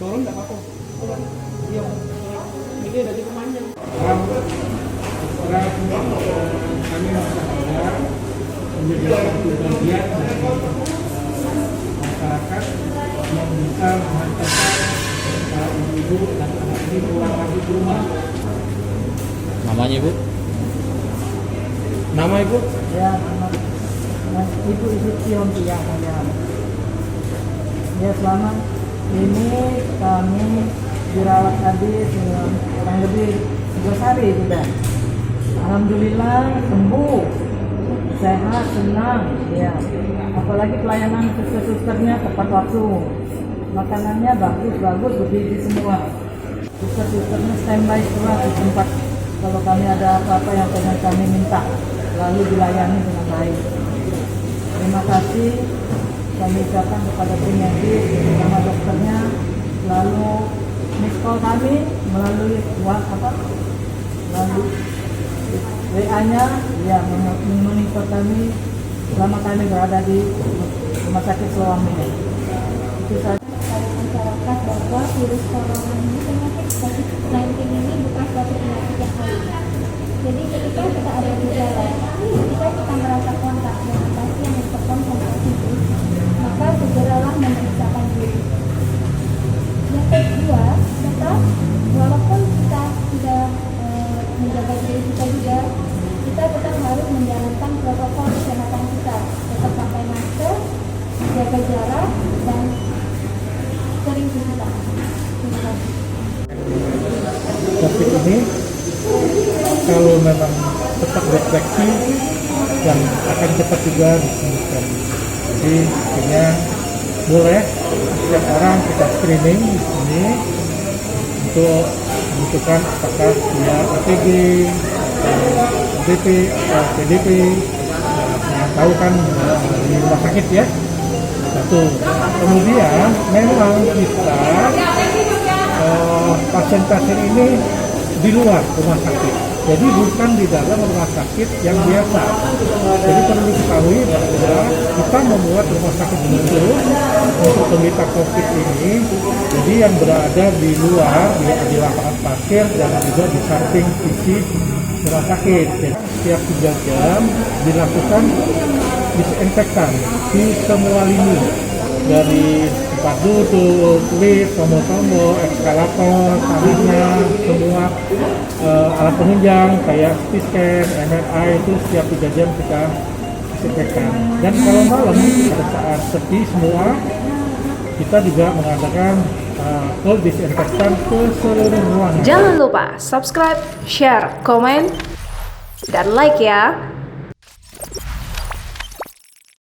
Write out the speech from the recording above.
turun nggak apa-apa. Iya, ini udah cukup panjang. Kami masyarakat menjadi satu bagian dari masyarakat yang bisa mengantarkan para ibu dan anak ini pulang lagi ke rumah. Namanya Ibu? Nama Ibu? Ya, Ibu Sion Tiahaya. Ya, selama ini kami dirawat habis kurang lebih 3 hari sudah. Alhamdulillah sembuh, sehat, senang. Ya, apalagi pelayanan suster-susternya tepat waktu, makanannya bagus, bergizi semua. Suster-susternya standby semua di tempat kalau kami ada apa-apa yang pengen kami minta, lalu dilayani dengan baik. Terima kasih kami ucapkan kepada tim medis bersama dokternya, lalu miss call kami melalui WA-nya ya memonitor kami selama kami berada di rumah sakit Suami. Itu saja. Masyarakat bahwa virus corona ini, penyakit COVID-19 ini bukan suatu penyakit yang halus. Jadi ketika kita ada gejala, ketika kita merasa kontak dengan pasien yang terkonfirmasi, maka segeralah memeriksakan diri. Yang kedua, tetap walaupun kita sudah menjaga diri kita juga, kita tetap harus menjalankan protokol kesehatan kita, tetap pakai masker, jaga jarak, dan sering cuci tangan. Terima kasih. COVID ini kalau memang tetap deteksi dan akan cepat juga disembuhkan. Jadi artinya boleh setiap orang kita screening di sini untuk menentukan apakah dia OTG, ODP atau PDP. Nah, tahu kan di rumah sakit ya. Satu. Kemudian memang kita pasien-pasien ini di luar rumah sakit. Jadi bukan di dalam rumah sakit yang biasa. Jadi perlu diketahui bahwa kita membuat rumah sakit khusus untuk penderita COVID ini. Jadi yang berada di luar, di lapangan parkir dan juga di samping sisi rumah sakit. Jadi, setiap 3 jam dilakukan disinfektan di semua lini, dari tempat duduk, lift, tombol-tombol, eskalator, tanahnya, semua alat penunjang kayak CT scan, MRI itu setiap 3 jam kita disinfektan. Dan kalau malam pada saat sepi semua, kita juga mengadakan full disinfektan ke seluruh ruangan. Jangan lupa subscribe, share, komen, dan like ya.